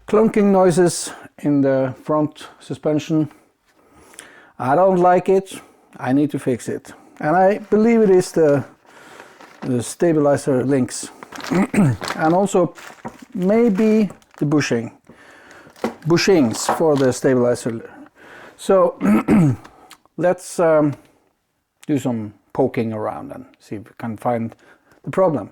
clunking noises in the front suspension. I don't like it. I need to fix it. And I believe it is the stabilizer links. And also maybe the bushings for the stabilizer. So let's do some poking around and see if we can find the problem.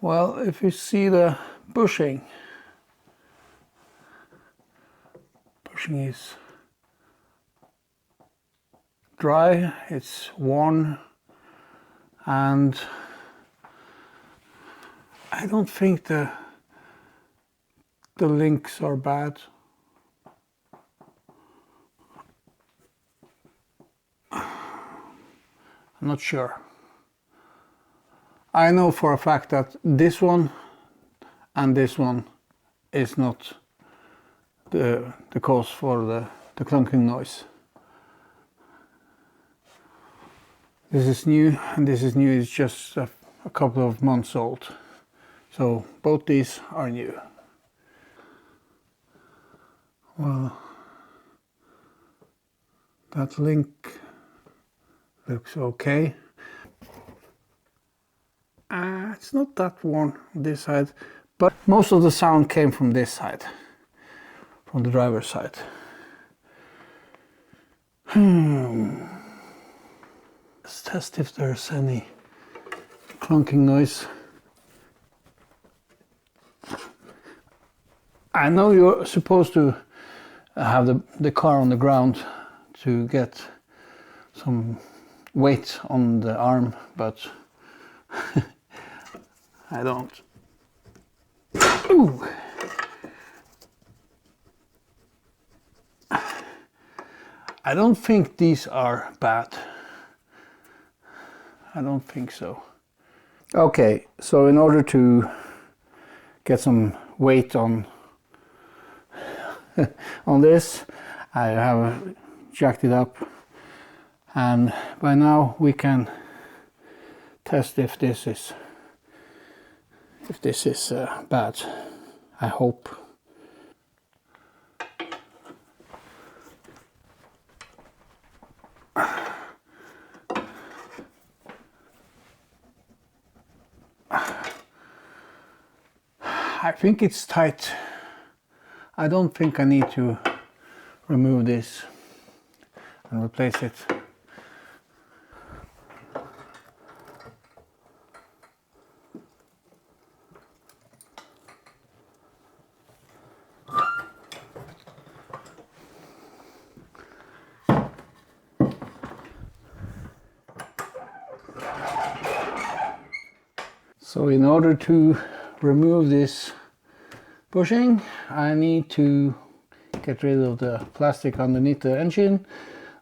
Well, if you see the bushing is dry, it's worn, and I don't think the links are bad. I'm not sure. I know for a fact that this one and this one is not the cause for the clunking noise. This is new and this is new, it's just a couple of months old. So both these are new. Well, that link looks okay. It's not that worn on this side, but most of the sound came from this side, from the driver's side. Let's test if there's any clunking noise. I know you're supposed to have the car on the ground to get some weight on the arm, but I don't. Ooh. I don't think these are bad. I don't think so. Okay, so in order to get some weight on on this, I have jacked it up, and by now we can test if this is bad. I hope. I think it's tight. I don't think I need to remove this and replace it. So in order to remove this bushing, I need to get rid of the plastic underneath the engine,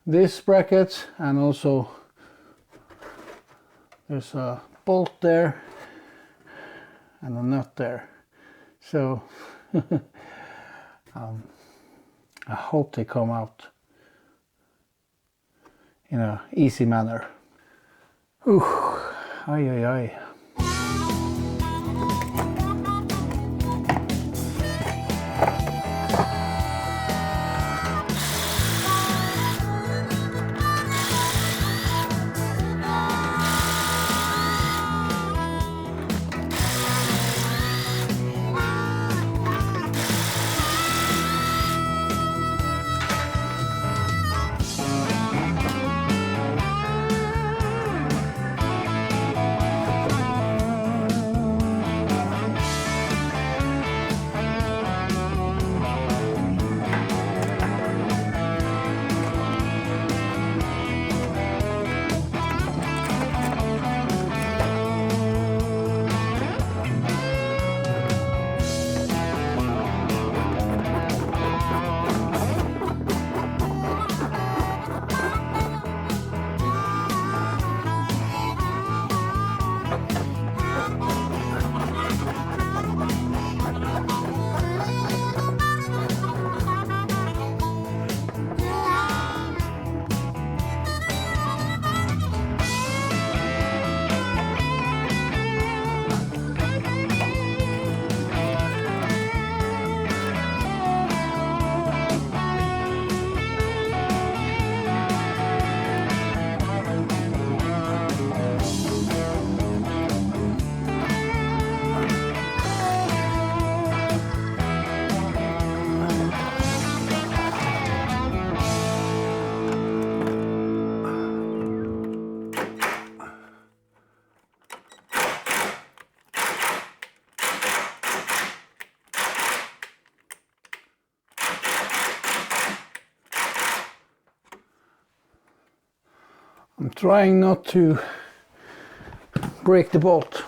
this bracket, and also there's a bolt there and a nut there. So I hope they come out in an easy manner. Ooh, ay ay ay. trying not to break the bolt.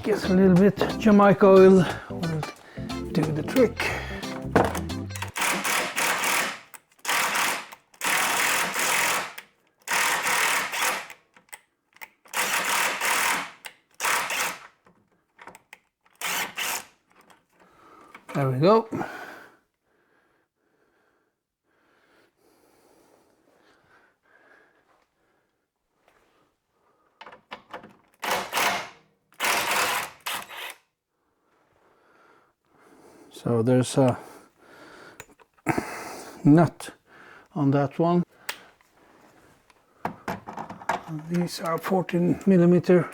Guess a little bit Jamaica oil will do the trick. There we go. So there's a nut on that one. These are 14 millimeter.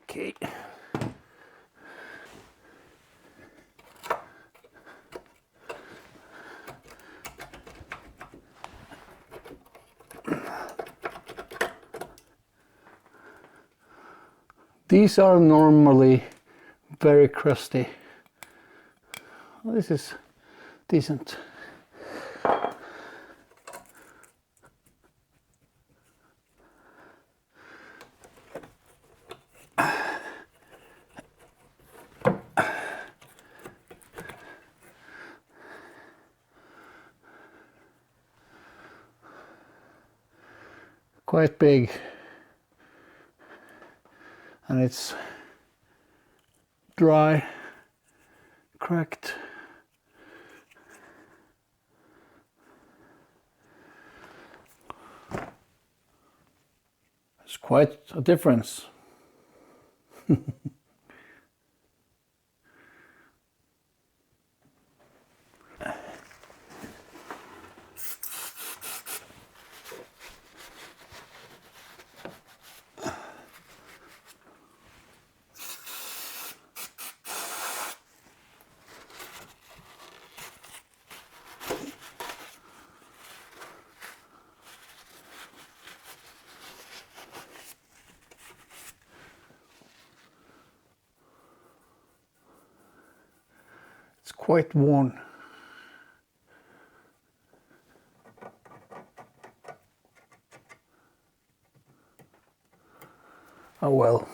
Okay. These are normally very crusty. Well, this is decent. Quite big, and it's dry, cracked. It's quite a difference. It's quite worn. Oh well.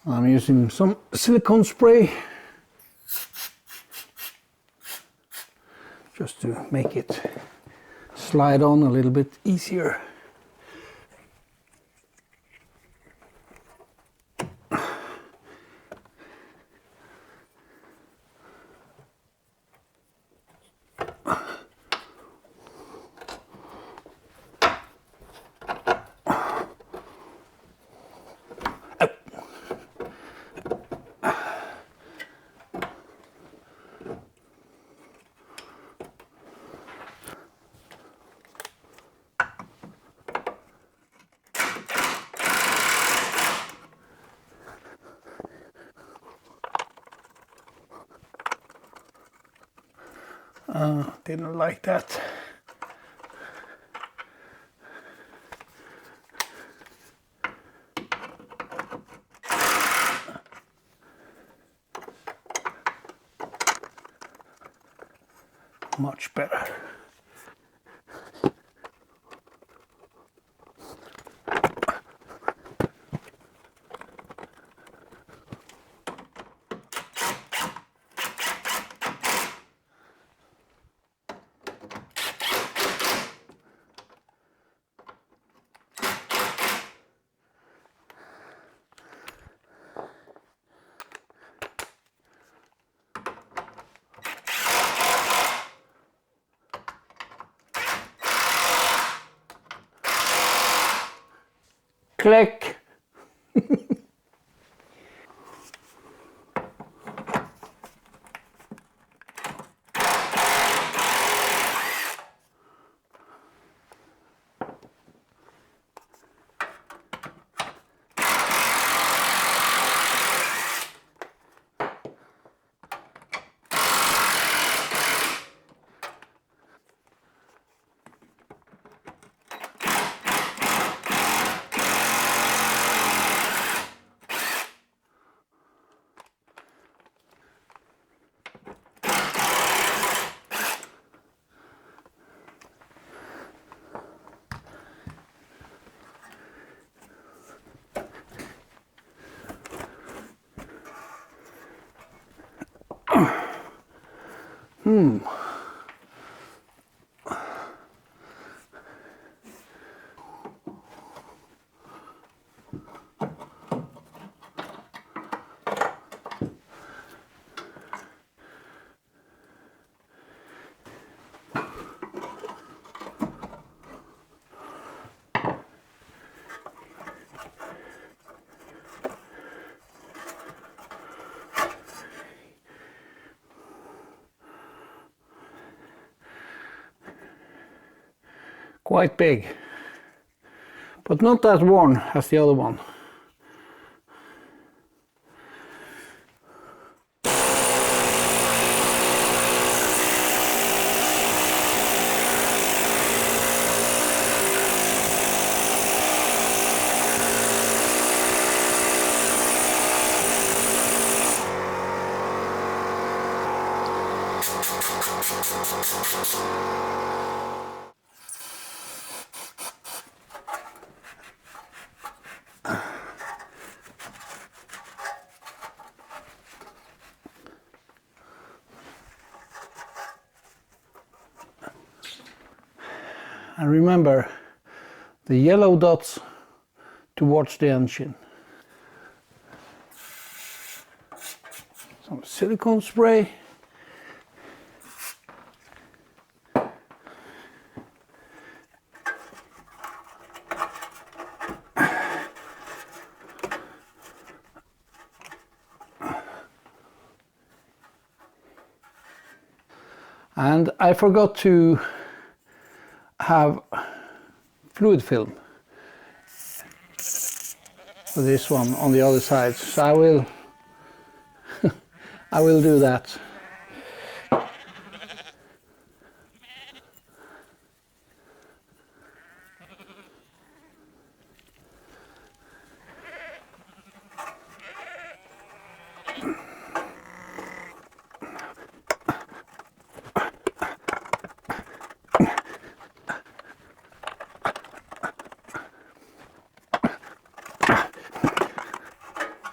I'm using some silicone spray just to make it slide on a little bit easier. Didn't like that. Much better. Click. Quite big, but not that worn as the other one. And remember the yellow dots towards the engine. Some silicone spray. And I forgot to have fluid film for this one on the other side, so I will I will do that.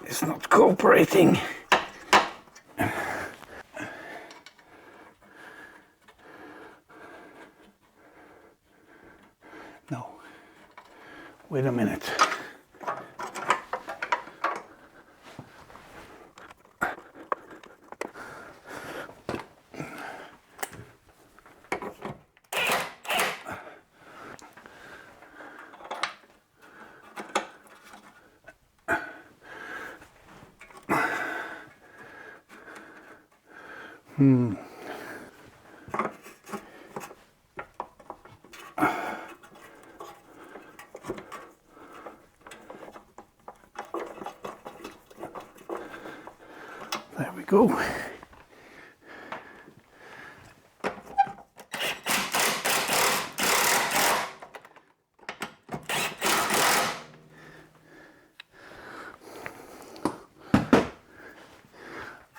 It's not cooperating. No. Wait a minute. There we go.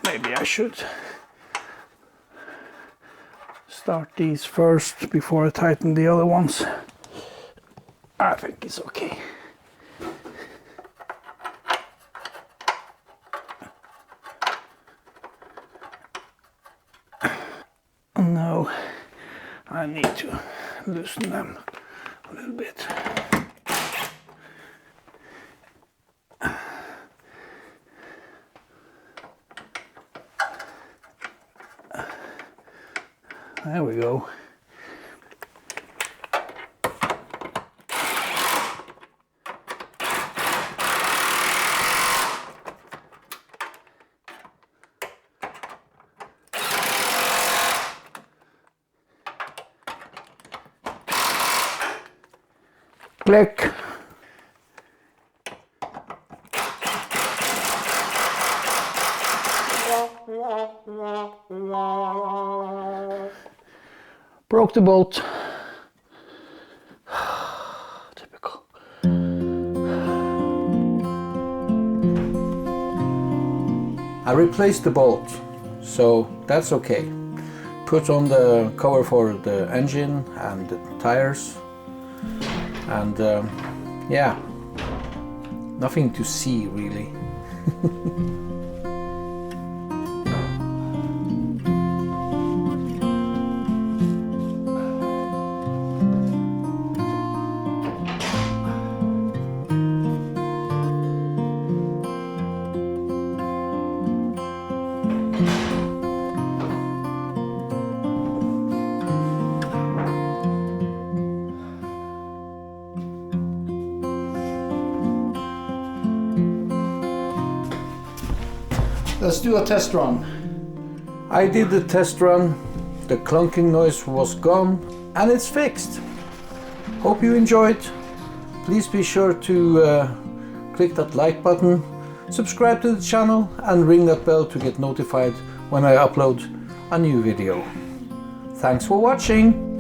Maybe I should start these first before I tighten the other ones. I think it's okay. Now I need to loosen them a little bit. There we go. Click. Broke the bolt. Typical. I replaced the bolt, so that's okay. Put on the cover for the engine and the tires, and yeah, nothing to see really. Let's do a test run. I did the test run, the clunking noise was gone, and it's fixed. Hope you enjoyed. Please be sure to click that like button, subscribe to the channel, and ring that bell to get notified when I upload a new video. Thanks for watching.